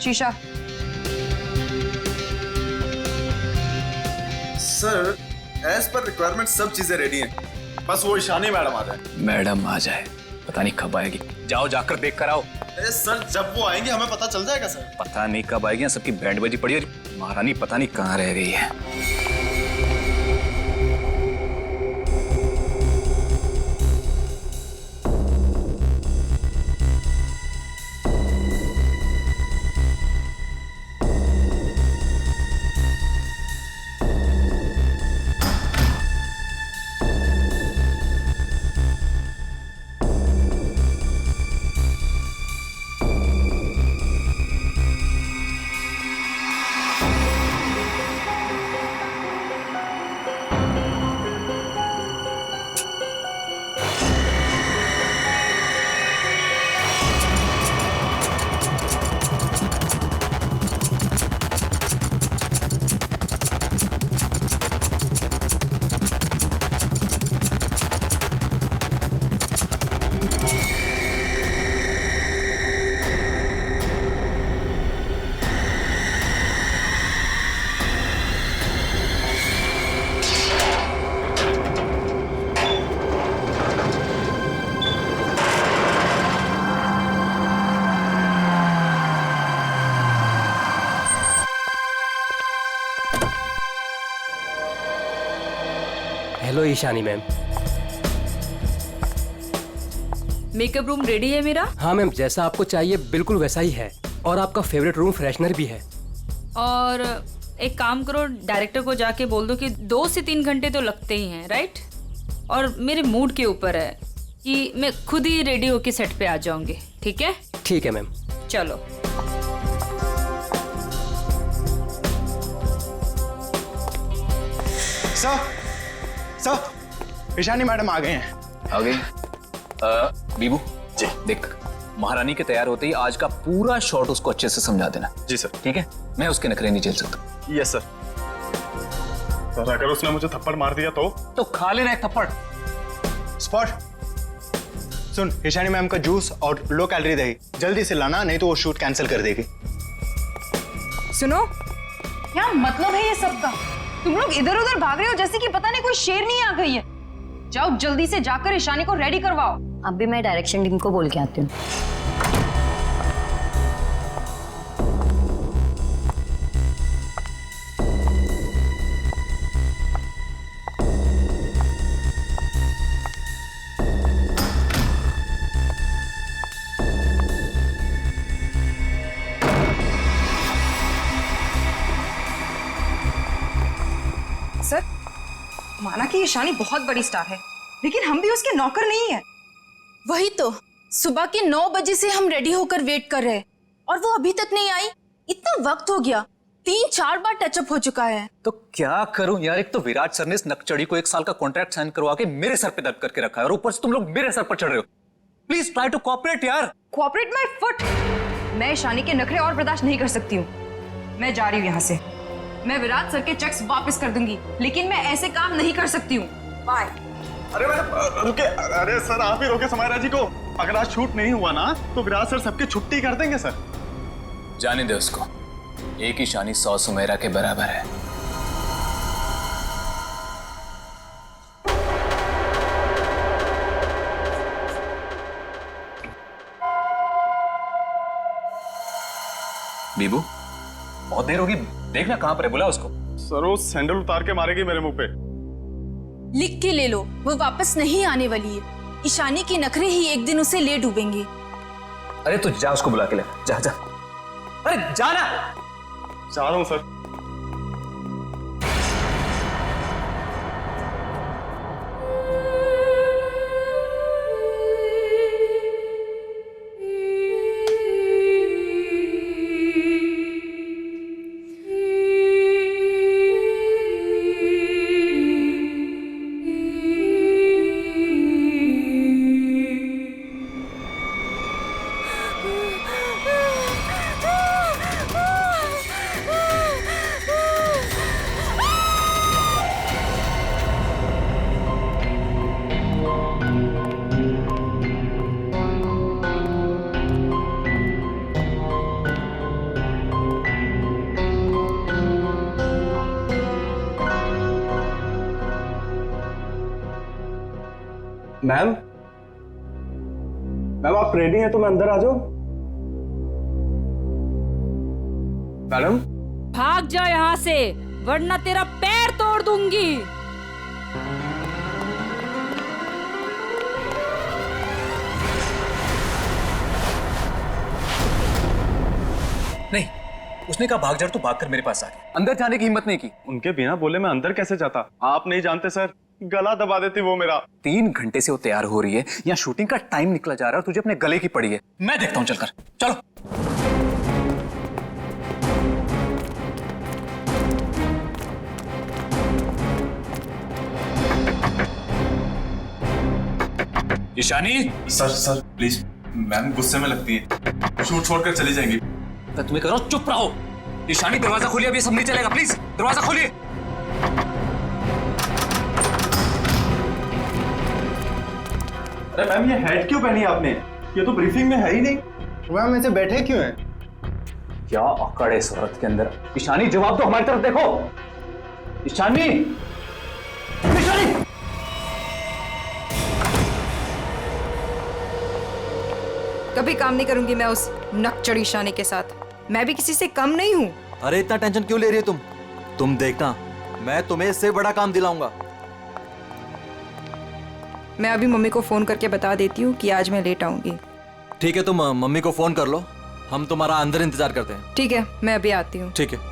शीशा। Sir, as per requirement सब चीजें रेडी हैं, बस वो ईशानी मैडम आ जाए। मैडम आ जाए, पता नहीं कब आएगी। जाओ जाकर देख कर आओ। सर, जब वो आएंगे हमें पता चल जाएगा सर। पता नहीं कब आएगी, सबकी बैंड बजी पड़ी है, महारानी पता नहीं कहाँ रह गई है। Hello Ishani ma'am. Makeup room ready है मेरा? हाँ मैम, जैसा आपको चाहिए बिल्कुल वैसा ही है, और आपका फेवरेट रूम फ्रेशनर भी है। और एक काम करो, डायरेक्टर को जाके बोल दो कि 2 से 3 घंटे तो लगते ही हैं, राइट? और मेरे मूड के ऊपर है कि मैं खुद ही रेडी होके सेट पे आ जाऊंगी, ठीक है? ठीक है मैम। चलो। सर, ईशानी मैडम आ गए हैं। आ गई? बीबू जी, देख महारानी के तैयार होते ही आज का पूरा शॉट उसको अच्छे से समझा देना। जी सर। ठीक है, मैं उसके नखरे नहीं झेल सकता। Yes sir. सर, अगर उसने मुझे थप्पड़ मार दिया तो खा लेना एक थप्पड़। स्पॉट, सुन, ईशानी मैम का जूस और लो कैलोरी दही जल्दी से लाना, नहीं तो वो शूट कैंसिल कर देगी। सुनो, क्या मतलब है ये सबका? तुम लोग इधर उधर भाग रहे हो जैसे कि पता नहीं कोई शेरनी आ गई है। जाओ जल्दी से जाकर ईशानी को रेडी करवाओ। अभी मैं डायरेक्शन टीम को बोल के आती हूँ। सर, माना कि ईशानी बहुत बड़ी स्टार है, लेकिन हम भी उसके नौकर नहीं है। वही तो, सुबह के 9 बजे से हम रेडी होकर वेट कर रहे हैं और वो अभी तक नहीं आई। इतना वक्त हो गया, 3-4 बार टचअप हो चुका है। तो क्या करूं यार, एक तो विराट सर ने इस नकचड़ी को 1 साल का कॉन्ट्रैक्ट साइन करवा के मेरे सर पे दर्द करके रखा है, और ऊपर से तुम लोग मेरे सर पर चढ़ रहे हो। प्लीज ट्राई टू कोऑपरेट यार। Cooperate my foot. मैं ईशानी के नखरे और बर्दाश्त नहीं कर सकती हूँ। मैं जा रही हूँ यहाँ से। मैं विराट सर के चेक्स वापस कर दूंगी, लेकिन मैं ऐसे काम नहीं कर सकती हूँ। बाय। अरे मैडम रुके। अरे सर, आप ही रोके समायरा जी को। अगर आज शूट नहीं हुआ ना तो विराट सर सबकी छुट्टी कर देंगे सर। जाने दे उसको, एक ईशानी 100 सुमेरा के बराबर है। बीबू, बहुत देर होगी, देखना कहां पर है, बुला उसको। सर, वो सैंडल उतार के मारेगी मेरे मुंह पे। लिख के ले लो, वो वापस नहीं आने वाली है। ईशानी के नखरे ही एक दिन उसे ले डूबेंगे। अरे तू जा, उसको बुला के ले, जा जा। अरे जाना। जा रहा हूं सर। मैम मैम आप रेडी हैं तो मैं अंदर आ जाऊं? मैडम भाग जा यहाँ से, वरना तेरा पैर तोड़ दूंगी। नहीं, उसने कहा भाग जा तो भागकर मेरे पास आ गया, अंदर जाने की हिम्मत नहीं की। उनके बिना बोले मैं अंदर कैसे जाता? आप नहीं जानते सर, गला दबा देती वो मेरा। 3 घंटे से वो तैयार हो रही है, यहाँ शूटिंग का टाइम निकला जा रहा है, तुझे अपने गले की पड़ी है। मैं देखता हूँ, चलकर चलो। ईशानी, सर प्लीज, मैम गुस्से में लगती है, शूट छोड़कर चली जाएंगी। मैं तुम्हें कह रहा हूं चुप रहो। ईशानी दरवाजा खोलिए, अभी सब नहीं चलेगा, प्लीज दरवाजा खोलिए। अरे मैम ये हेड क्यों पहनी आपने? ये तो ब्रीफिंग में है ही नहीं। मैम ऐसे बैठे क्यों हैं? क्या अकड़ है इस औरत के अंदर। ईशानी जवाब दो, हमारी तरफ देखो। ईशानी, ईशानी। कभी काम नहीं करूंगी मैं उस नकचढ़ ईशानी के साथ। मैं भी किसी से कम नहीं हूँ। अरे इतना टेंशन क्यों ले रही हो तुम देखना, मैं तुम्हें इससे बड़ा काम दिलाऊंगा। मैं अभी मम्मी को फोन करके बता देती हूँ कि आज मैं लेट आऊंगी। ठीक है, तुम मम्मी को फोन कर लो, हम तुम्हारा अंदर इंतजार करते हैं। ठीक है, मैं अभी आती हूँ। ठीक है।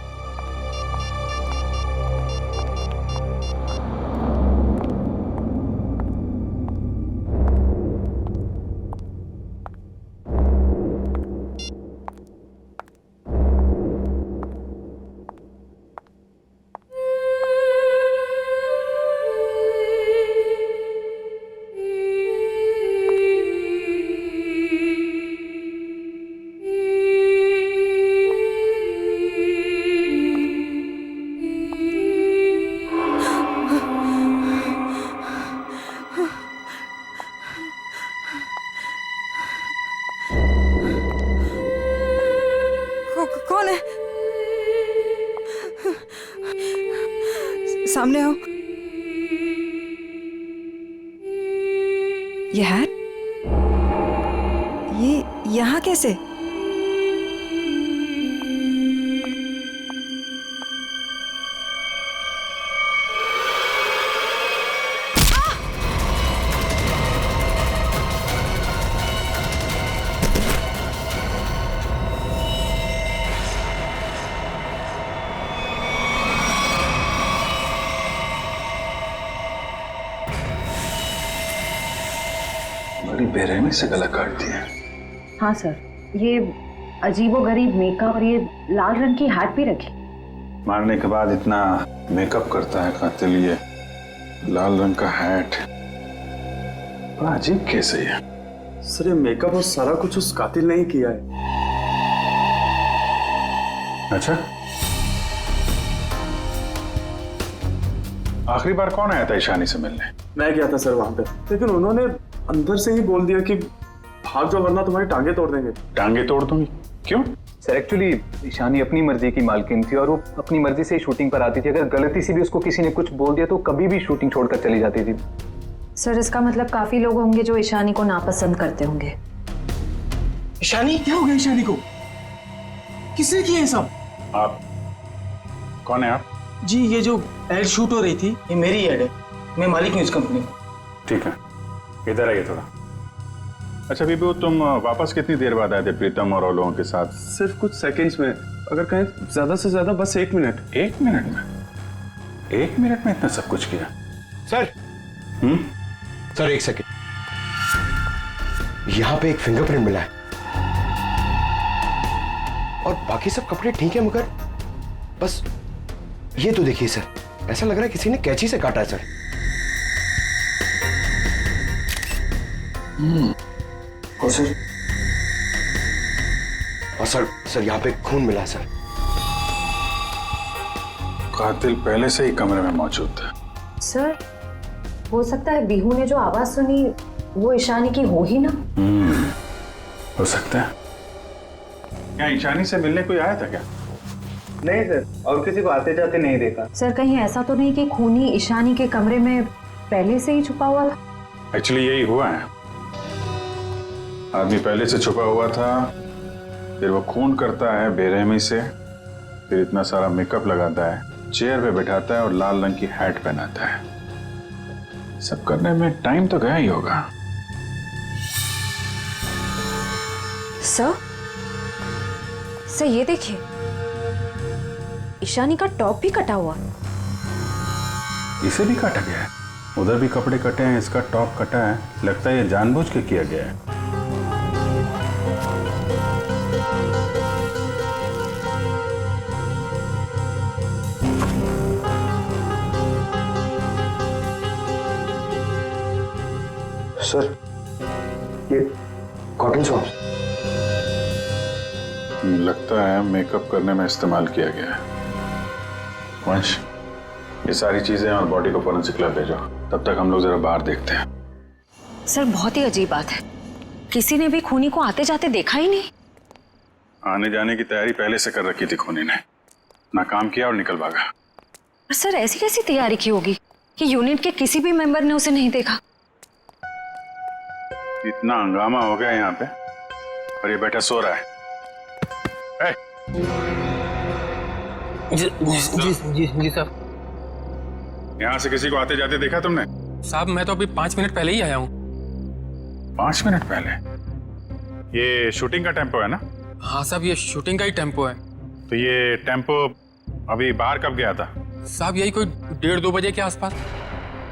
कौन है? सामने आओ। ये हैट, ये यहाँ कैसे? बड़ी बेरहमी से गला काट दिया। हाँ सर, ये अजीबोगरीब मेकअप और ये लाल रंग की हैट भी रखी। मारने के बाद इतना मेकअप करता है कातिल, ये लाल रंग का हैट बड़ा अजीब केस है ये। सर ये मेकअप और सारा कुछ उस कातिल ने ही किया है। अच्छा, आखिरी बार कौन आया था ईशानी से मिलने? मैं गया था सर वहां पे, लेकिन उन्होंने अंदर से ही बोल दिया कि भाग जाओ वरना तुम्हारी टांगे तोड़ देंगे। टांगे तोड़ दूंगी? क्यों? सर एक्चुअली ईशानी अपनी मर्जी की मालकिन थी और वो अपनी मर्जी से ही शूटिंग पर आती थी। अगर गलती से भी उसको किसी ने कुछ बोल दिया तो कभी भी शूटिंग छोड़कर चली जाती थी। सर इसका मतलब काफी लोग होंगे जो ईशानी को नापसंद करते होंगे। ईशानी? क्या हो गया ईशानी को? किसने किया ये सब? आप कौन है आप? जी ये जो एड शूट हो रही थी ये मेरी एड है, मैं मालिक हूँ इस कंपनी का। ठीक है, इधर आइए थोड़ा। अच्छा बीबू, तुम वापस कितनी देर बाद आए थे प्रीतम और लोगों के साथ? सिर्फ कुछ सेकंड्स में, अगर कहें ज्यादा से ज्यादा बस 1 मिनट। 1 मिनट में? 1 मिनट में इतना सब कुछ किया? सर सर 1 सेकेंड, यहाँ पे एक फिंगरप्रिंट मिला है और बाकी सब कपड़े ठीक है, मगर बस ये तो देखिए सर, ऐसा लग रहा है किसी ने कैंची से काटा है सर। और सर यहाँ पे खून मिला है सर। कातिल पहले से ही कमरे में मौजूद था। सर हो सकता है बिहू ने जो आवाज सुनी वो ईशानी की हो ही ना। हो सकता है। क्या ईशानी से मिलने कोई आया था क्या? नहीं सर, और किसी को आते जाते नहीं देखा। सर कहीं ऐसा तो नहीं कि खूनी ईशानी के कमरे में पहले से ही छुपा हुआ था? एक्चुअली यही हुआ है। आदमी पहले से छुपा हुआ था, फिर वो खून करता है बेरहमी से, फिर इतना सारा मेकअप लगाता है, चेयर पे बैठाता है और लाल रंग की हैट पहनाता है। सब करने में टाइम तो गया ही होगा। सर ये देखिए, ईशानी का टॉप भी कटा हुआ। इसे भी काटा गया है। उधर भी कपड़े कटे हैं, इसका टॉप कटा है। लगता है ये जानबूझ के किया गया है। सर ये कॉटन सॉक्स लगता है मेकअप करने में इस्तेमाल किया गया है। वंश, ये सारी चीजें और बॉडी को फोरेंसिक लैब भेजो। तब तक हम लोग जरा बाहर देखते हैं। सर बहुत ही अजीब बात है, किसी ने भी खूनी को आते जाते देखा ही नहीं। आने जाने की तैयारी पहले से कर रखी थी खूनी ने, नाकाम किया और निकल भागा। पर सर ऐसी कैसी तैयारी की होगी कि यूनिट के किसी भी मेंबर ने उसे नहीं देखा? इतना हंगामा हो गया यहाँ पे और ये बैठा सो रहा है। जी साहब। यहाँ से किसी को आते जाते देखा तुमने? साहब मैं तो अभी 5 मिनट पहले ही आया हूँ। 5 मिनट पहले? ये शूटिंग का टेम्पो है ना? हाँ साहब, ये शूटिंग का ही टेम्पो है। तो ये टेम्पो अभी बाहर कब गया था? साहब यही कोई 1:30-2 बजे के आसपास।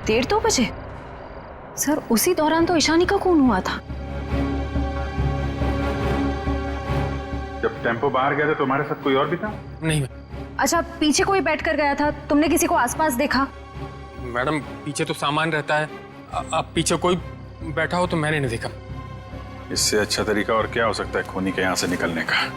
1:30-2 बजे? सर उसी दौरान तो ईशानी का खून हुआ था। जब टेम्पो बाहर गया था तुम्हारे साथ कोई और भी था? नहीं अच्छा, पीछे कोई बैठ कर गया था, तुमने किसी को आसपास देखा? मैडम, पीछे तो सामान रहता है, अब पीछे कोई बैठा हो तो मैंने नहीं देखा। इससे अच्छा तरीका और क्या हो सकता है खूनी के यहाँ से निकलने का?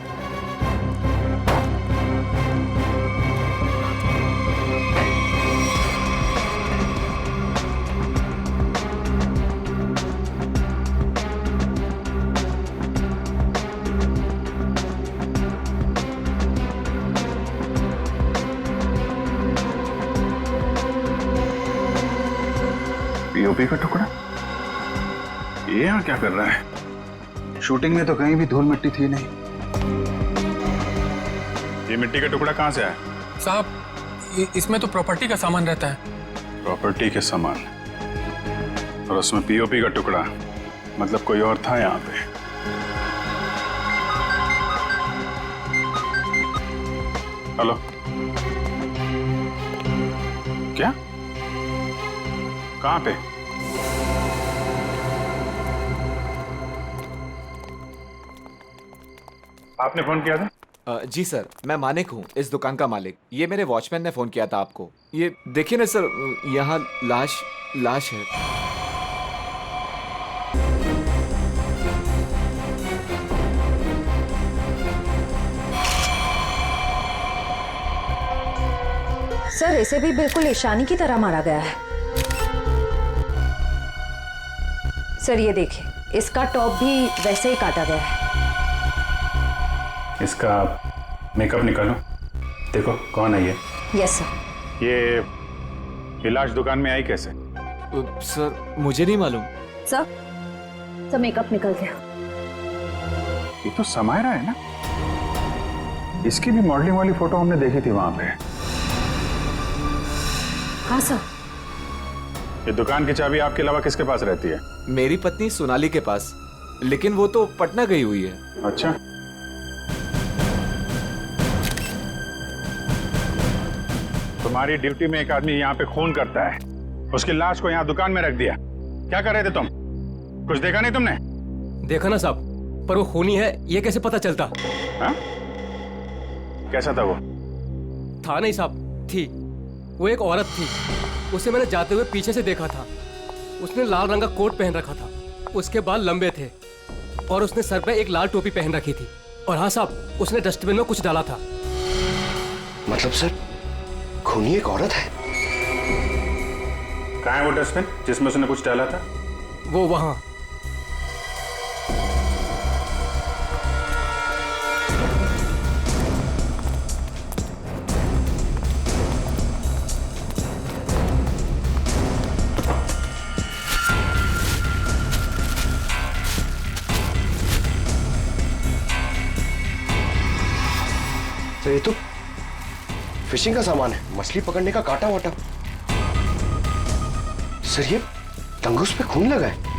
पीओपी का टुकड़ा? ये यहाँ क्या कर रहा है? शूटिंग में तो कहीं भी धूल मिट्टी थी नहीं। ये मिट्टी का टुकड़ा कहाँ से आया? साहब इसमें तो प्रॉपर्टी का सामान रहता है। प्रॉपर्टी के सामान और उसमें पीओपी का टुकड़ा, मतलब कोई और था यहाँ पे। हेलो, क्या? कहाँ पे? आपने फोन किया था? जी सर, मैं मानिक हूँ, इस दुकान का मालिक। ये मेरे वॉचमैन ने फोन किया था आपको। ये देखिए ना सर, यहाँ लाश है। सर इसे भी बिल्कुल ईशानी की तरह मारा गया है। सर ये देखिए, इसका टॉप भी वैसे ही काटा गया है। इसका मेकअप निकालो, देखो कौन है ये। Yes sir. ये लाश दुकान में आई कैसे? सर मुझे नहीं मालूम। सर मेकअप निकल गया। ये तो समायरा है ना? इसकी भी मॉडलिंग वाली फोटो हमने देखी थी वहां पे। हाँ सर। ये दुकान की चाबी आपके अलावा किसके पास रहती है? मेरी पत्नी सोनाली के पास, लेकिन वो तो पटना गई हुई है। अच्छा, तुम्हारी ड्यूटी में एक आदमी यहाँ पे खून करता है, उसकी लाश को यहाँ दुकान में रख दिया। क्या कर रहे थे तुम? कुछ देखा नहीं तुमने? देखा ना साहब, पर वो खूनी है ये कैसे पता चलता? हाँ? कैसा था वो? था नहीं साहब, थी। वो एक औरत थी, उसे मैंने जाते हुए पीछे से देखा था। उसने लाल रंग का कोट पहन रखा था, उसके बाल लंबे थे और उसने सर पे एक लाल टोपी पहन रखी थी। और हाँ साहब, उसने डस्टबिन में कुछ डाला था। मतलब सर खूनी एक औरत है? कहाँ है वो डस्टबिन जिसमें उसने कुछ डाला था? वो वहां। सर ये तो फिशिंग का सामान है, मछली पकड़ने का कांटा वाटा। सर ये तंगुस पे खून लगा है।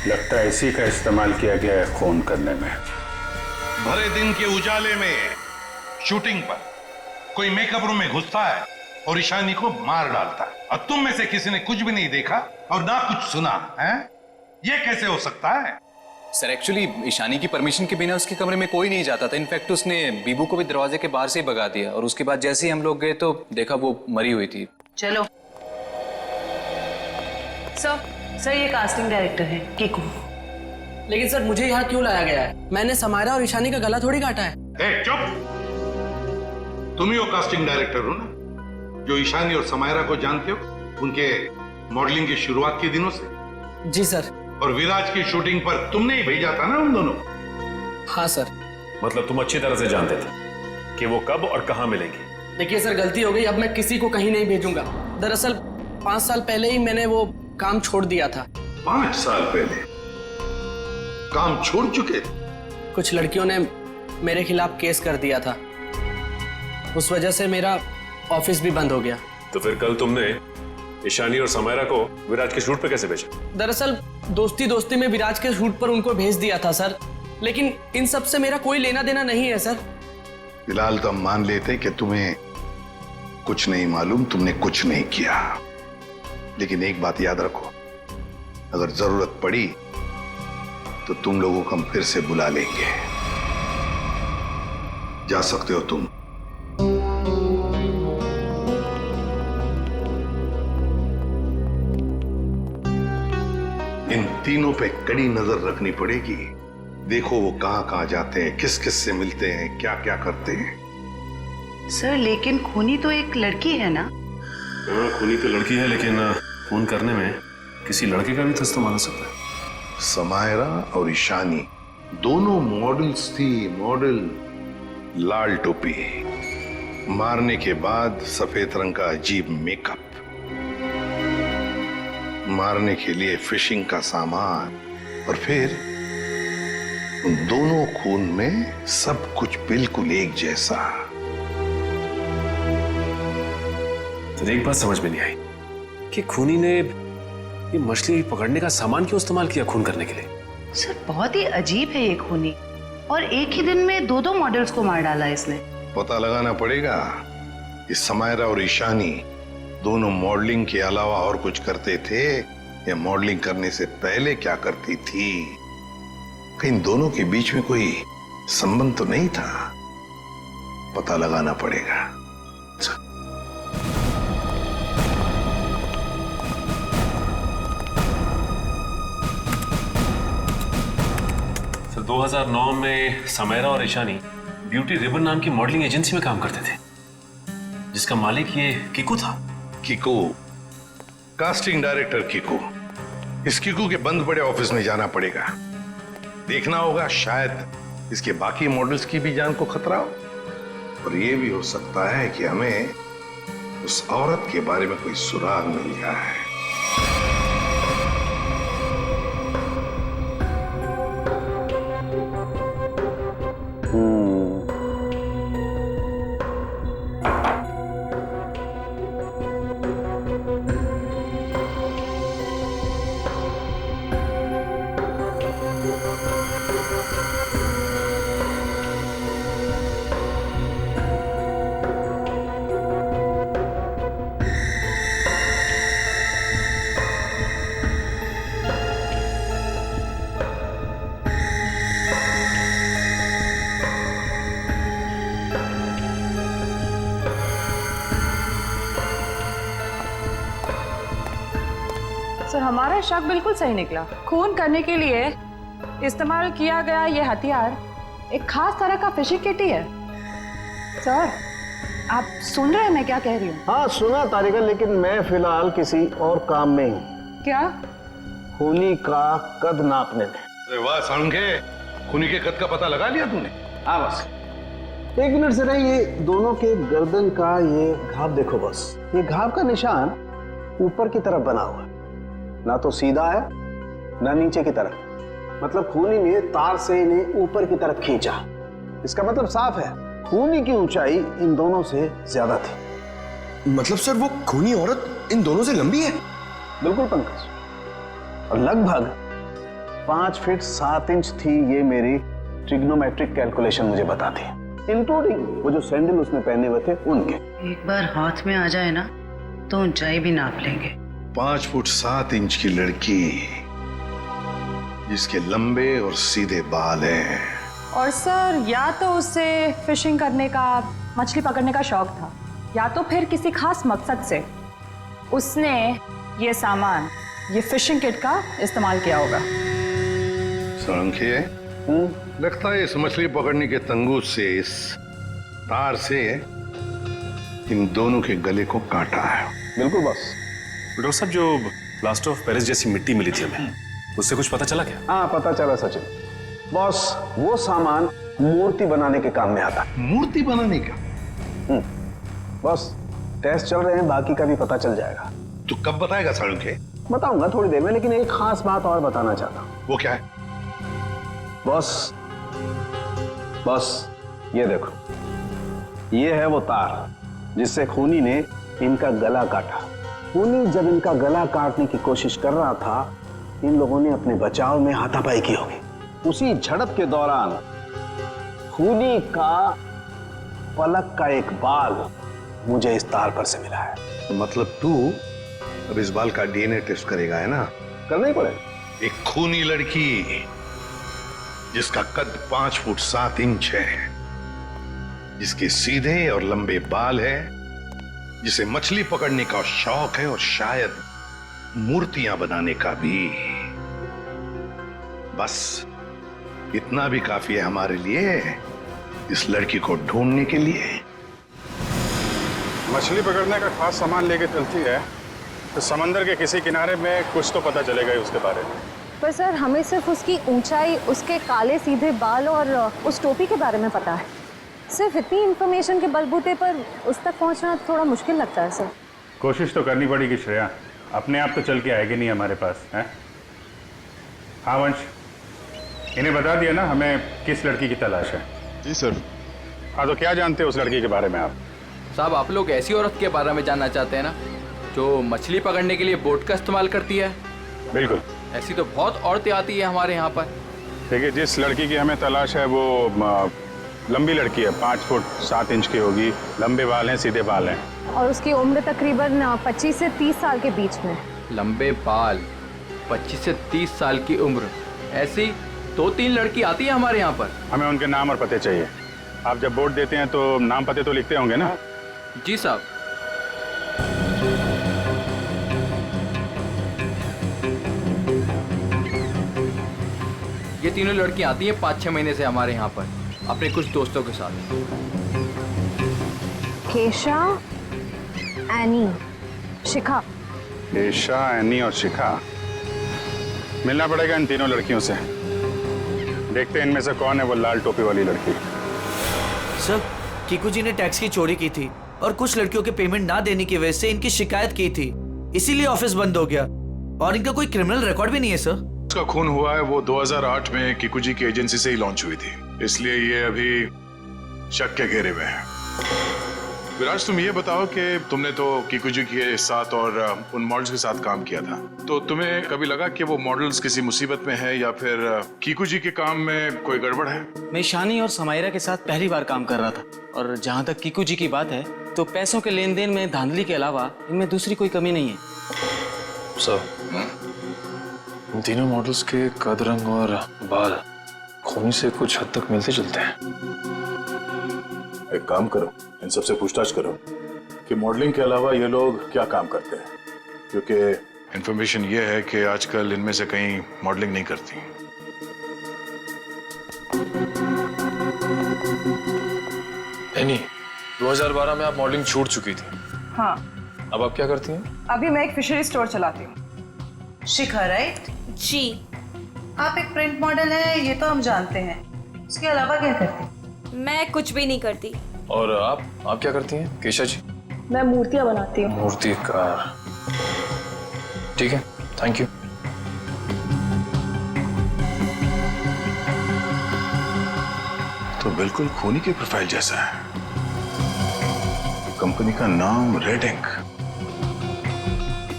लगता है इसी का इस्तेमाल किया गया है खून करने में। भरे दिन के उजाले में शूटिंग पर कोई मेकअप रूम में घुसता है और ईशानी को मार डालता है, और तुम में से किसी ने कुछ भी नहीं देखा और ना कुछ सुना है? ये कैसे हो सकता है? सर एक्चुअली ईशानी की परमिशन के बिना उसके कमरे में कोई नहीं जाता था। इनफैक्ट उसने बीबू को भी दरवाजे के बाहर से ही भगा दिया, और उसके बाद जैसे ही हम लोग गए तो देखा वो मरी हुई थी। चलो सर ये कास्टिंग डायरेक्टर है कीकू। लेकिन सर मुझे यहाँ क्यों लाया गया है? मैंने समायरा और ईशानी का गला थोड़ी काटा है। चुप! तुम ही वो कास्टिंग डायरेक्टर हो ना, जो ईशानी और समायरा को जानते हो उनके मॉडलिंग की शुरुआत के दिनों से? जी सर। और विराज की शूटिंग पर तुमने ही भेजा था ना उन दोनों? हाँ सर। मतलब तुम अच्छी तरह से जानते थे कि वो कब और कहाँ मिलेंगे? देखिए सर, गलती हो गई, अब मैं किसी को कहीं नहीं भेजूंगा। दरअसल 5 साल पहले ही मैंने वो काम छोड़ दिया था। 5 साल पहले काम छोड़ चुके थे? कुछ लड़कियों ने मेरे खिलाफ केस कर दिया था, उस वजह से मेरा ऑफिस भी बंद हो गया। तो फिर कल तुमने ईशानी और समायरा को विराज के शूट पे कैसे भेजा? दरअसल दोस्ती दोस्ती में विराज के शूट पर उनको भेज दिया था सर, लेकिन इन सब से मेरा कोई लेना देना नहीं है सर। फिलहाल तो हम मान लेते कि तुम्हें कुछ नहीं मालूम, तुमने कुछ नहीं किया। लेकिन एक बात याद रखो, अगर जरूरत पड़ी तो तुम लोगों को हम फिर से बुला लेंगे। जा सकते हो तुम। इन तीनों पे कड़ी नजर रखनी पड़ेगी। देखो वो कहां जाते हैं, किस किस से मिलते हैं, क्या क्या करते हैं। सर लेकिन खूनी तो एक लड़की है ना? हाँ खूनी तो लड़की है, लेकिन खून करने में किसी लड़के का भी तो इस्तेमाल हो सकता है। समायरा और ईशानी दोनों मॉडल्स थी, मॉडल। लाल टोपी, मारने के बाद सफेद रंग का अजीब मेकअप, मारने के लिए फिशिंग का सामान, और फिर उन दोनों खून में सब कुछ बिल्कुल एक जैसा। तो एक बात समझ में नहीं आई कि खूनी ने ये मछली पकड़ने का सामान क्यों इस्तेमाल किया खून करने के लिए? सर बहुत ही अजीब है ये खूनी, और एक ही दिन में 2 मॉडल्स को मार डाला इसने। पता लगाना पड़ेगा कि समायरा और ईशानी दोनों मॉडलिंग के अलावा और कुछ करते थे या मॉडलिंग करने से पहले क्या करती थी। कहीं दोनों के बीच में कोई संबंध तो नहीं था, पता लगाना पड़ेगा। तो 2009 में समायरा और ईशानी ब्यूटी रिबन नाम की मॉडलिंग एजेंसी में काम करते थे, जिसका मालिक ये कीकू था। Kiku, casting director Kiku. इस कीकू के बंद पड़े ऑफिस में जाना पड़ेगा, देखना होगा शायद इसके बाकी मॉडल्स की भी जान को खतरा हो, और ये भी हो सकता है कि हमें उस औरत के बारे में कोई सुराग मिल जाए। सर हमारा शक बिल्कुल सही निकला। खून करने के लिए इस्तेमाल किया गया ये हथियार एक खास तरह का फिशिंग किट ही है। सर आप सुन रहे हैं मैं क्या कह रही हूँ? हाँ सुना तारिका, लेकिन मैं फिलहाल किसी और काम में हूँ। क्या? खूनी का कद नापने में। अरे वाह साळुंखे, खूनी के कद का पता लगा लिया तूने? हाँ बस 1 मिनट से नहीं, ये दोनों के गर्दन का ये घाव देखो बस। ये घाव का निशान ऊपर की तरफ बना हुआ है, ना तो सीधा है ना नीचे की तरफ। मतलब खूनी ने तार से इन्हें ऊपर की तरफ खींचा। इसका मतलब साफ है, खूनी की ऊंचाई इन दोनों से ज्यादा थी। मतलब सर वो खूनी औरत इन दोनों से लंबी है? बिल्कुल पंकज, और लगभग 5 फीट 7 इंच थी। ये मेरी ट्रिग्नोमेट्रिक कैलकुलेशन मुझे बताती है, इंक्लूडिंग वो जो सैंडल उसने पहने हुए थे उनके। एक बार हाथ में आ जाए ना तो ऊंचाई भी नाप लेंगे। 5 फुट 7 इंच की लड़की जिसके लंबे और सीधे बाल हैं। और सर, या तो उसे फिशिंग करने का, मछली पकड़ने का शौक था, या तो फिर किसी खास मकसद से उसने ये सामान, ये फिशिंग किट का इस्तेमाल किया होगा। सांख्य, लगता है इस मछली पकड़ने के तंगूर से, इस तार से इन दोनों के गले को काटा है। बिल्कुल बॉस। डॉक्टर साहब, जो प्लास्टर ऑफ पेरिस जैसी मिट्टी मिली थी हमें, उससे कुछ पता चला क्या? हाँ पता चला सचिन। बॉस, वो सामान मूर्ति बनाने के काम में आता है। मूर्ति बनाने का? बॉस, टेस्ट चल रहे हैं, बाकी का भी पता चल जाएगा। तो कब बताएगा सांख्य? बताऊंगा थोड़ी देर में, लेकिन एक खास बात और बताना चाहता हूँ। वो क्या है? बॉस, ये देखो, ये है वो तार जिससे खूनी ने इनका गला काटा। खूनी जब इनका गला काटने की कोशिश कर रहा था, इन लोगों ने अपने बचाव में हाथापाई की होगी। उसी झड़प के दौरान खूनी का पलक का एक बाल मुझे इस तार पर से मिला है। मतलब तू अब इस बाल का डीएनए टेस्ट करेगा, है ना? करना ही पड़ेगा। एक खूनी लड़की जिसका कद 5 फुट 7 इंच है, जिसके सीधे और लंबे बाल है, जिसे मछली पकड़ने का शौक है और शायद मूर्तियां बनाने का भी। बस इतना भी काफी है हमारे लिए, इस लड़की को ढूंढने के लिए। मछली पकड़ने का खास सामान लेके चलती है तो समंदर के किसी किनारे में कुछ तो पता चलेगा ही उसके बारे में। पर सर, हमें सिर्फ उसकी ऊंचाई, उसके काले सीधे बाल और उस टोपी के बारे में पता है। सिर्फ इतनी इंफॉर्मेशन के बलबूते पर उस तक पहुंचना थोड़ा मुश्किल लगता है सर। कोशिश तो करनी पड़ेगी श्रेया, अपने आप तो चल के आएगी नहीं हमारे पास, है? हाँ वंश, इन्हें बता दिया ना हमें किस लड़की की तलाश है? जी सर। हाँ, तो क्या जानते हैं उस लड़की के बारे में आप? साहब, आप लोग ऐसी औरत के बारे में जानना चाहते हैं ना, जो मछली पकड़ने के लिए बोट का इस्तेमाल करती है? बिल्कुल। ऐसी तो बहुत औरतें आती है हमारे यहाँ पर। देखिए, जिस लड़की की हमें तलाश है वो लंबी लड़की है, 5 फुट 7 इंच की होगी, लंबे बाल हैं, सीधे बाल हैं। और उसकी उम्र तकरीबन 25 से 30 साल के बीच में। लंबे बाल, 25 से 30 साल की उम्र, ऐसी 2-3 लड़की आती है हमारे यहाँ पर। हमें उनके नाम और पते चाहिए। आप जब वोट देते हैं तो नाम पते तो लिखते होंगे ना? जी साहब। ये तीनों लड़कियां आती हैं 5-6 महीने से हमारे यहाँ पर अपने कुछ दोस्तों के साथ। केशा, एनी, शिखा। केशा, एनी और शिखा। मिलना पड़ेगा इन तीनों लड़कियों से। देखते हैं इनमें से कौन है वो लाल टोपी वाली लड़की। सर, कीकू जी ने टैक्स की चोरी की थी और कुछ लड़कियों के पेमेंट ना देने की वजह से इनकी शिकायत की थी, इसीलिए ऑफिस बंद हो गया। और इनका कोई क्रिमिनल रिकॉर्ड भी नहीं है सर। उसका खून हुआ है वो 2008 में कीकू जी की एजेंसी से ही लॉन्च हुई थी, इसलिए ये अभी शक के घेरे में है। विराज, तुम ये बताओ कि तुमने तो कीकू जी के साथ और उन मॉडल्स के साथ काम किया था, तो तुम्हें कभी लगा कि वो मॉडल्स किसी मुसीबत में है या फिर कीकू जी के काम में कोई गड़बड़ है? मैं ईशानी और समायरा के साथ पहली बार काम कर रहा था, और जहाँ तक कीकू जी की बात है तो पैसों के लेन देन में धांधली के अलावा इनमें दूसरी कोई कमी नहीं है। सर, इन तीनों मॉडल्स के कद, रंग और बाल खूनी से कुछ हद तक मिलते जुलते हैं। एक काम करो, इन सबसे पूछताछ करो कि मॉडलिंग के अलावा ये लोग क्या काम करते हैं, क्योंकि इंफॉर्मेशन ये है कि आजकल इनमें से कहीं मॉडलिंग नहीं करती। नहीं, 2012 में आप मॉडलिंग छूट चुकी थी। हाँ। अब आप क्या करती हैं? अभी मैं एक फिशरी स्टोर चलाती हूँ। शिखा, राइट? जी। आप एक प्रिंट मॉडल है, ये तो हम जानते हैं। इसके अलावा क्या करते हैं? मैं कुछ भी नहीं करती। और आप क्या करती हैं केशा जी? मैं मूर्तियाँ बनाती हूँ। मूर्तिकार। ठीक है, थैंक यू। तो बिल्कुल खूनी की प्रोफाइल जैसा है। कंपनी का नाम रेड इंक।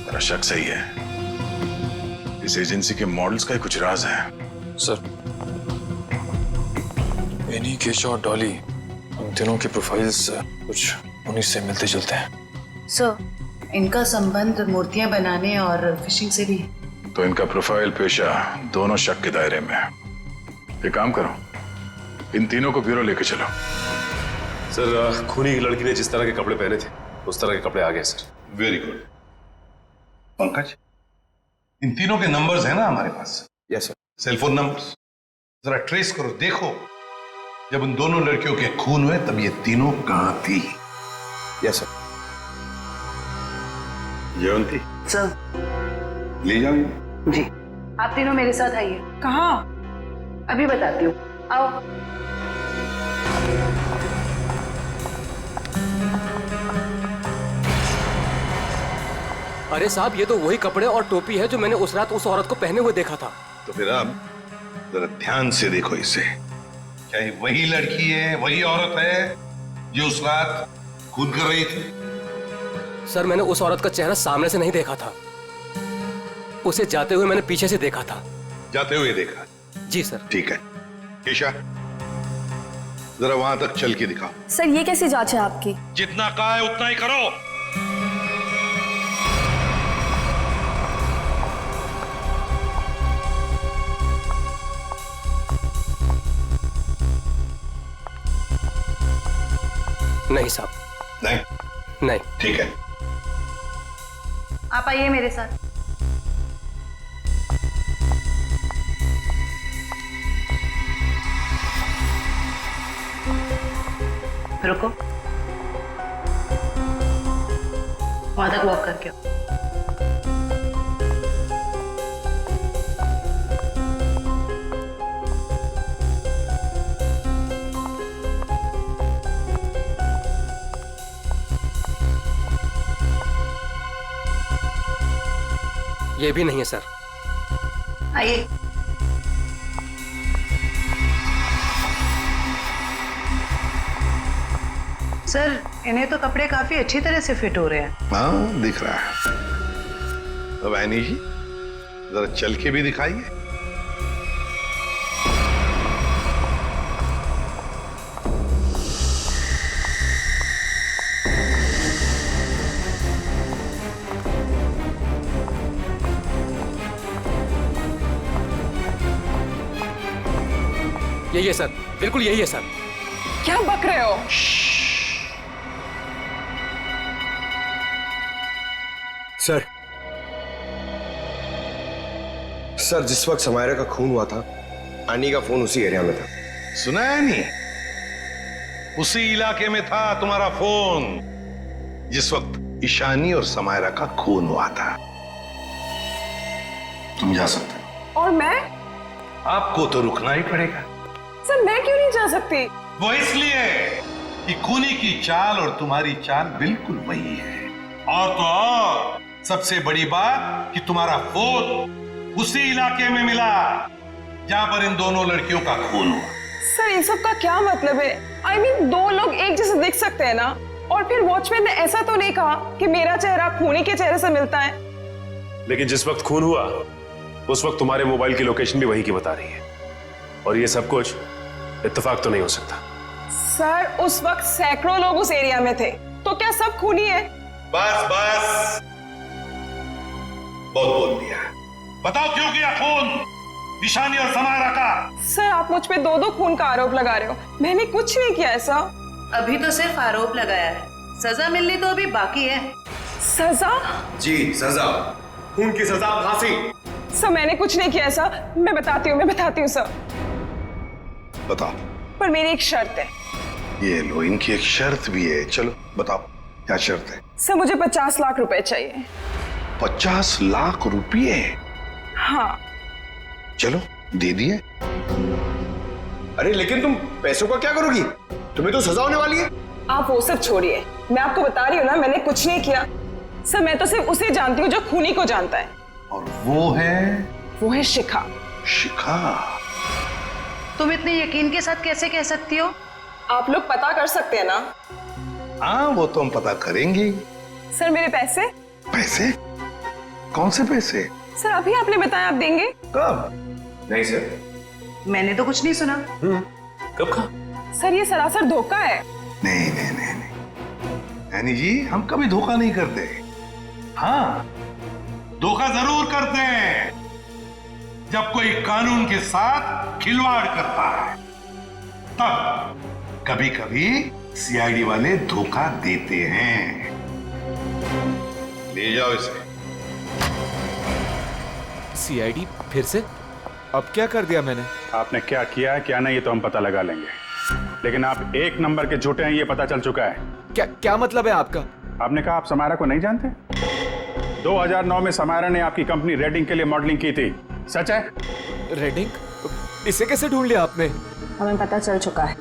मेरा शक सही है, इस एजेंसी के मॉडल्स का ही कुछ राज है। सर, एनी, केशा और डॉली, उन तीनों की प्रोफाइल्स कुछ उन्हीं से मिलते जुलते हैं। सर, इनका संबंध मूर्तियां बनाने और फिशिंग से भी है। तो इनका प्रोफाइल पेशा दोनों शक के दायरे में है। एक काम करो, इन तीनों को ब्यूरो लेके चलो। सर, खूनी की लड़की ने जिस तरह के कपड़े पहने थे उस तरह के कपड़े आ गए सर। Very good. पंकज, इन तीनों के नंबर्स हैं ना हमारे पास? Yes sir. सेलफोन नंबर्स जरा ट्रेस करो, देखो जब उन दोनों लड़कियों के खून हुए तब ये तीनों कहां थी। Yes sir. जयंती सर, ले जाओ। जी, आप तीनों मेरे साथ आइए। कहाँ? अभी बताती हूँ, आओ। अरे साहब, ये तो वही कपड़े और टोपी है जो मैंने उस रात उस औरत को पहने हुए देखा था। तो फिर आप जरा ध्यान से देखो इसे। क्या ये वही लड़की है, वही औरत है जो उस रात खून कर रही थी? सर, मैंने उस औरत का चेहरा सामने से नहीं देखा था, उसे जाते हुए मैंने पीछे से देखा था। जाते हुए देखा? जी सर। ठीक है, केशा जरा वहां तक चल के दिखाओ। सर, ये कैसी जांच है आपकी? जितना कहा है उतना ही करो। नहीं साहब। नहीं? ठीक है। आप आइए मेरे साथ। रुको, वहां तक वॉक करके आओ। ये भी नहीं है सर। आइए। सर, इन्हें तो कपड़े काफी अच्छी तरह से फिट हो रहे हैं। हाँ, दिख रहा है। अब ऐनी जी जरा चल के भी दिखाइए। यही है सर, बिल्कुल यही है सर। क्या बक रहे हो? सर, जिस वक्त समायरा का खून हुआ था, आनी का फोन उसी एरिया में था। सुना है नहीं? उसी इलाके में था तुम्हारा फोन जिस वक्त ईशानी और समायरा का खून हुआ था। तुम जा सकते हो। और मैं? आपको तो रुकना ही पड़ेगा। सर, मैं क्यों नहीं जा सकती? वो इसलिए कि खूनी की चाल और तुम्हारी चाल बिल्कुल वही है। और तो और सबसे बड़ी बात कि तुम्हारा फोन उसी इलाके में मिला जहां पर इन दोनों लड़कियों का खून हुआ। सर, इन सब का क्या मतलब है? I mean, दो लोग एक जैसे दिख सकते हैं ना? और फिर वॉचमैन ने ऐसा तो नहीं कहा कि मेरा चेहरा खूनी के चेहरे से मिलता है। लेकिन जिस वक्त खून हुआ उस वक्त तुम्हारे मोबाइल की लोकेशन भी वही की बता रही है, और ये सब कुछ इत्तेफाक तो नहीं हो सकता। सर, उस वक्त सैकड़ों लोग उस एरिया में थे, तो क्या सब खूनी है? बस बस, बहुत बोल दिया। बताओ क्यों किया खून ईशानी और समायरा का? सर, आप मुझ पे दो खून का आरोप लगा रहे हो। मैंने कुछ नहीं किया ऐसा। अभी तो सिर्फ आरोप लगाया है, सजा मिलनी तो अभी बाकी है। सजा? जी, सजा, खून की सजा, फांसी। सर, मैंने कुछ नहीं किया ऐसा। मैं बताती हूँ सर। बताओ। पर मेरी एक शर्त है। ये लो, इनकी एक शर्त भी है। चलो बताओ, क्या शर्त है? सर, मुझे 50 लाख रुपए चाहिए। 50 लाख रुपये? हाँ। चलो, दे दिए। अरे लेकिन तुम पैसों का क्या करोगी? तुम्हें तो सजा होने वाली है। आप वो सब छोड़िए, मैं आपको बता रही हूँ ना, मैंने कुछ नहीं किया। सर, मैं तो सिर्फ उसे जानती हूँ जो खूनी को जानता है। और वो है? वो है शिखा। शिखा? तुम इतने यकीन के साथ कैसे कह सकती हो? आप लोग पता कर सकते हैं ना? हाँ, वो तो हम पता करेंगे। सर मेरे पैसे? पैसे? कौन से पैसे? सर अभी आपने बताया आप देंगे। कब? नहीं सर, मैंने तो कुछ नहीं सुना। कब कहा? सर ये सरासर धोखा है। नहीं नहीं नहीं नहीं, यानी जी हम कभी धोखा नहीं करते। हाँ, धोखा जरूर करते हैं जब कोई कानून के साथ खिलवाड़ करता है, तब कभी कभी सीआईडी वाले धोखा देते हैं। ले जाओ इसे। सीआईडी फिर से? अब क्या कर दिया मैंने? आपने क्या किया है क्या नहीं ये तो हम पता लगा लेंगे, लेकिन आप एक नंबर के झूठे हैं ये पता चल चुका है। क्या मतलब है आपका? आपने कहा आप समायरा को नहीं जानते? 2009 में समायरा ने आपकी कंपनी रेडिंग के लिए मॉडलिंग की थी, सच है? रेडिंग? इसे कैसे ढूंढ लिया आपने? हमें पता चल चुका है।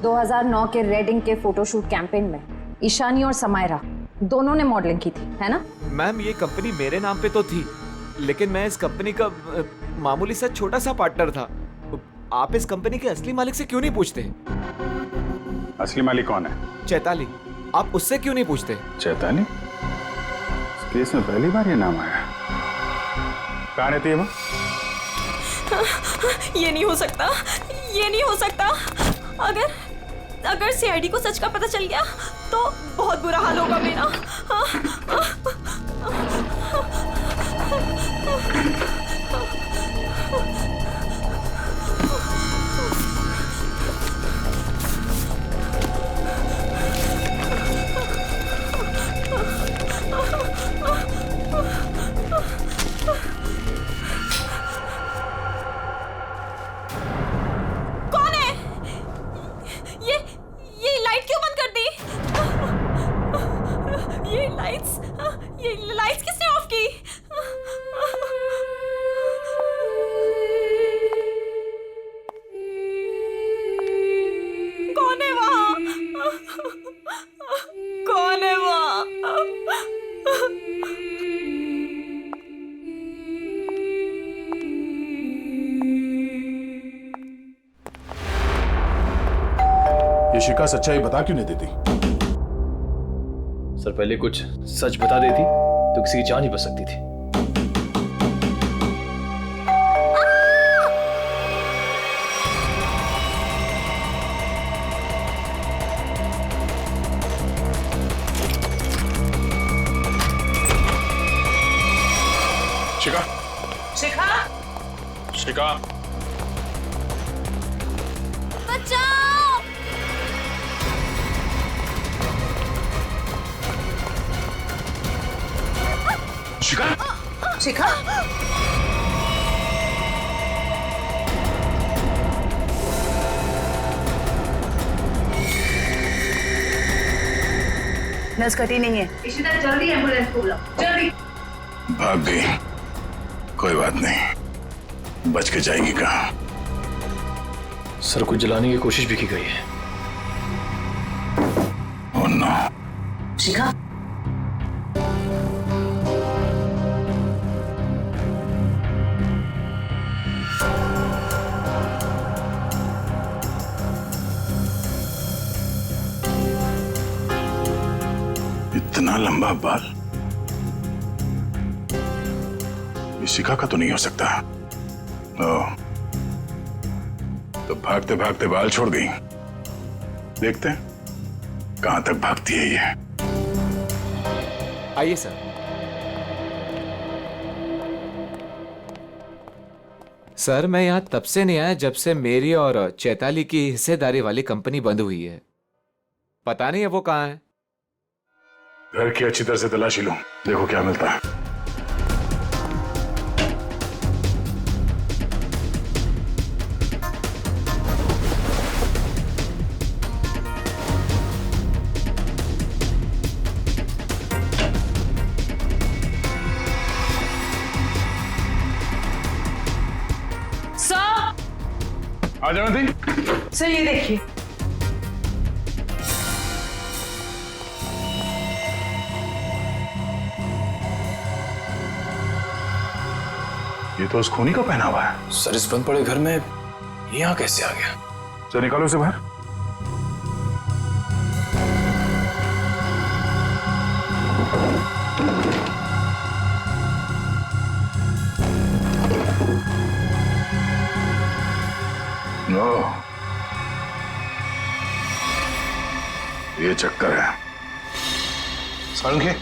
2009 के रेडिंग के फोटोशूट कैंपेन में ईशानी और समायरा दोनों ने मॉडलिंग की थी, है ना? मैम ये कंपनी मेरे नाम पे तो थी, लेकिन मैं इस कंपनी का मामूली सा छोटा सा पार्टनर था। आप इस कंपनी के असली मालिक से क्यों नहीं पूछते? असली मालिक कौन है? चैताली। आप उससे क्यों नहीं पूछते? चैताली? इस केस में पहली बार ये नाम आया। कहाँ रहती है वो? ये नहीं हो सकता, ये नहीं हो सकता। अगर सीआईडी को सच का पता चल गया तो बहुत बुरा हाल होगा मेरा। कौन है? ये लाइट क्यों बंद कर दी? ये लाइट्स किसने ऑफ की? कौन है वहां? कौन है वहां? ये शिका सच्चाई बता क्यों नहीं देती? सर पहले कुछ सच बता देती तो किसी की जान ही बच सकती थी। शिका, शिखा, शिका, बचाओ! शिका, शिखा, नस कटी नहीं है। इशिता जल्दी एम्बुलेंस को बुलाओ, जल्दी। भाग गई। कोई बात नहीं, बच के जाएगी कहाँ? सर को जलाने की कोशिश भी की गई है। Oh no. शिखा, इतना लंबा बाल ये शिखा का तो नहीं हो सकता। ओह, तो भागते भागते बाल छोड़ गई। देखते हैं कहां तक भागती है ये। आइए सर। सर मैं यहाँ तब से नहीं आया जब से मेरी और चैताली की हिस्सेदारी वाली कंपनी बंद हुई है। पता नहीं है वो कहाँ है। घर की अच्छी तरह से तलाशी लो, देखो क्या मिलता है। आ जाना थी। सर ये देखिए। ये तो उस खूनी को पहना हुआ है। सर इस बंद पड़े घर में यहाँ कैसे आ गया? चल निकालो इसे बाहर। ये चक्कर है। सारंगे,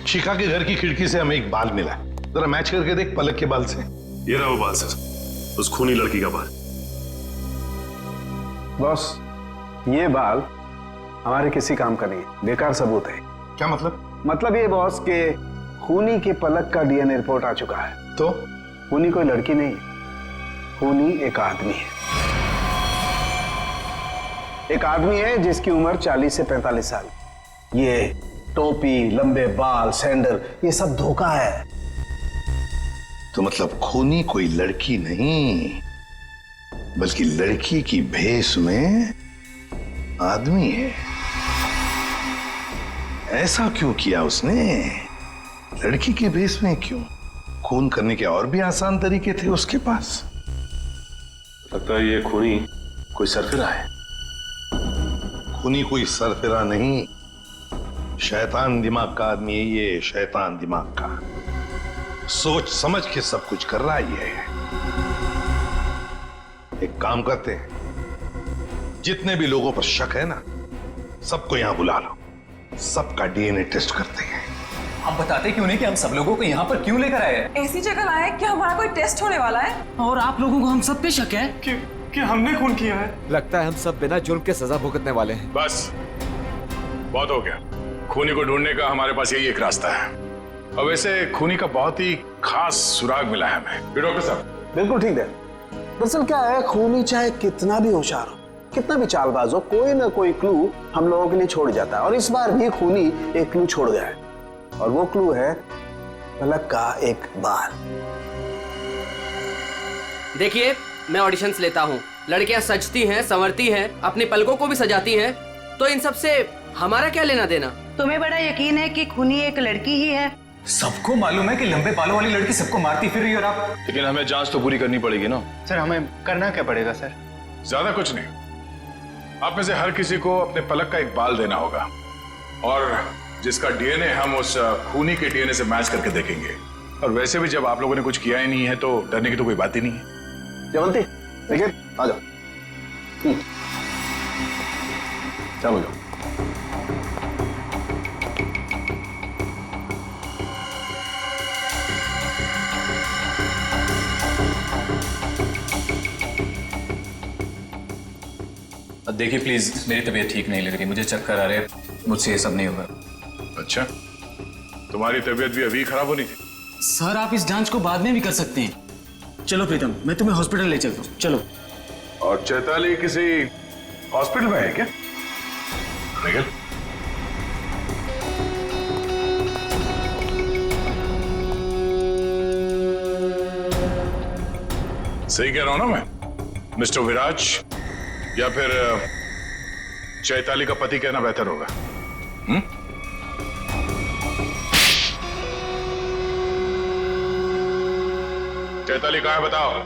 शिखा के घर की खिड़की से हमें एक बाल मिला, जरा मैच करके देख पलक के बाल से। ये रहा वो बाल सर, उस खूनी लड़की का बाल। बॉस, ये बाल हमारे किसी काम का नहीं है, बेकार सबूत है। क्या मतलब? मतलब ये बॉस के खूनी के पलक का डीएनए रिपोर्ट आ चुका है। तो खूनी कोई लड़की नहीं है, खूनी एक आदमी है। एक आदमी है जिसकी उम्र 40 से 45 साल। ये टोपी, लंबे बाल, सैंडल, ये सब धोखा है। तो मतलब खूनी कोई लड़की नहीं, बल्कि लड़की की भेष में आदमी है। ऐसा क्यों किया उसने? लड़की के भेष में क्यों? खून करने के और भी आसान तरीके थे उसके पास। लगता है ये खूनी कोई सरफिरा है। खूनी कोई सरफिरा नहीं, शैतान दिमाग का आदमी है ये, शैतान दिमाग का। सोच समझ के सब कुछ कर रहा है ये। एक काम करते हैं, जितने भी लोगों पर शक है ना, सबको यहां बुला लो, सबका डीएनए टेस्ट करते हैं। आप बताते क्यों नहीं कि हम सब लोगों को यहाँ पर क्यों लेकर आए हैं? ऐसी जगह लाए कि हमारा कोई टेस्ट होने वाला है। और आप लोगों को हम सब पे शक है कि हमने खून किया है। लगता है हम सब बिना जुर्म के सजा भुगतने वाले हैं। बस बहुत हो गया। खूनी को ढूंढने का हमारे पास यही एक रास्ता है। और वैसे खूनी का बहुत ही खास सुराग मिला है हमें। डॉक्टर साहब बिल्कुल ठीक है। दरअसल क्या है, खूनी चाहे कितना भी होशियार हो, कितना भी चालबाज हो, कोई ना कोई क्लू हम लोगों के लिए छोड़ जाता है। और इस बार भी खूनी एक क्लू छोड़ गया है, और वो क्लू है पलक का एक बाल। देखिए, मैं ऑडिशंस लेता हूँ, लड़कियां सजती हैं, संवरती हैं, अपनी पलकों को भी सजाती हैं, तो इन सब से हमारा क्या लेना देना? तुम्हें बड़ा यकीन है कि खूनी एक लड़की ही है? सबको मालूम है कि लंबे बालों वाली लड़की सबको मारती फिर रही, और आप। लेकिन हमें जांच तो पूरी करनी पड़ेगी ना। सर हमें करना क्या पड़ेगा सर? ज्यादा कुछ नहीं, आप में से हर किसी को अपने पलक का एक बाल देना होगा, और जिसका डीएनए हम उस खूनी के डीएनए से मैच करके देखेंगे। और वैसे भी जब आप लोगों ने कुछ किया ही नहीं है तो डरने की तो कोई बात ही नहीं है। जयवंती, देखिए आ जाओ। चलो जाओ। देखिए प्लीज, मेरी तबीयत ठीक नहीं लग रही, मुझे चक्कर आ रहे हैं, मुझसे ये सब नहीं होगा। अच्छा, तुम्हारी तबीयत भी अभी खराब होनी थी? सर आप इस जांच को बाद में भी कर सकते हैं। चलो प्रीतम, मैं तुम्हें हॉस्पिटल ले चलता हूँ, चलो। और चैताली किसी हॉस्पिटल में है क्या? निखिल, सही कह रहा हूं ना मैं? मिस्टर विराज या फिर चैताली का पति कहना बेहतर होगा। चैताली कहाँ है बताओ?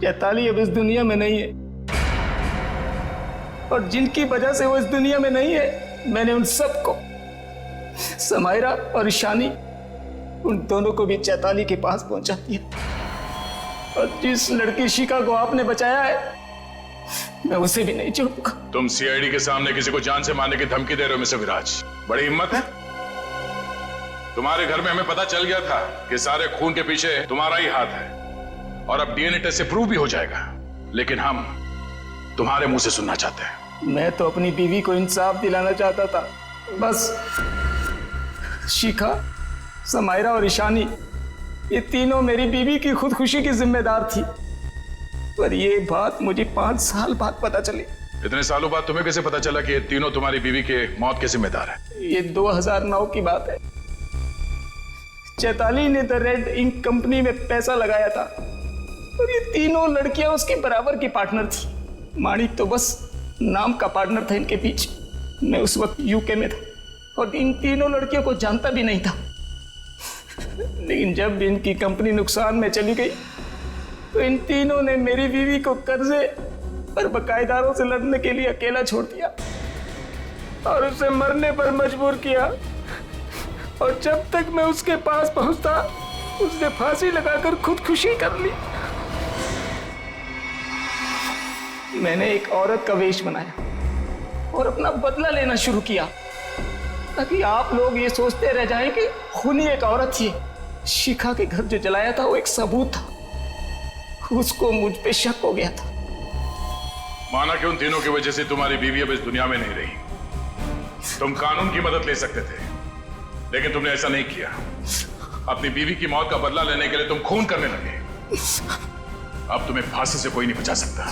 चैताली अब इस दुनिया में नहीं है, और जिनकी वजह से वो इस दुनिया में नहीं है, मैंने उन सबको, समायरा और ईशानी, उन दोनों को भी चैताली के पास पहुंचा दिया। और जिस लड़की शिखा को आपने बचाया है, मैं उसे भी नहीं छोड़ूंगा। तुम सीआईडी के सामने किसी को जान से मारने की धमकी दे रहे हो मिस्टर विराज, बड़ी हिम्मत है तुम्हारे। घर में हमें पता चल गया था कि सारे खून के पीछे तुम्हारा ही हाथ है, और अब डीएनए टेस्ट से प्रूव भी हो जाएगा, लेकिन हम तुम्हारे मुंह से सुनना चाहते हैं। मैं तो अपनी बीवी को इंसाफ दिलाना चाहता था, बस शिखा, समायरा और ईशानी, ये तीनों मेरी बीवी की खुदकुशी की जिम्मेदार थी। पर ये बात मुझे 5 साल बाद पता चली। इतने सालों बाद तुम्हें कैसे पता चला कि ये तीनों तुम्हारी बीवी के मौत के जिम्मेदार है? ये 2009 की बात है। चैताली ने द रेड इंक कंपनी में पैसा लगाया था, और ये तीनों लड़कियां उसके बराबर की पार्टनर थी। माणिक तो बस नाम का पार्टनर था इनके पीछे। मैं उस वक्त यूके में था, और इन तीनों लड़कियों को जानता भी नहीं था। लेकिन जब इनकी कंपनी नुकसान में चली गई, तो इन तीनों ने मेरी बीवी को कर्जे और बकायेदारों से लड़ने के लिए अकेला छोड़ दिया और उसे मरने पर मजबूर किया। और जब तक मैं उसके पास पहुंचता उसने फांसी लगाकर खुदकुशी कर ली। मैंने एक औरत का वेश बनाया और अपना बदला लेना शुरू किया ताकि आप लोग ये सोचते रह जाएं कि खूनी एक औरत थी। शिखा के घर जो जलाया था वो एक सबूत था, उसको मुझ पे शक हो गया था। माना कि उन तीनों की वजह से तुम्हारी बीवी अब इस दुनिया में नहीं रही। तुम कानून की मदद ले सकते थे, लेकिन तुमने ऐसा नहीं किया। अपनी बीवी की मौत का बदला लेने के लिए तुम खून करने लगे। अब तुम्हें फांसी से कोई नहीं बचा सकता।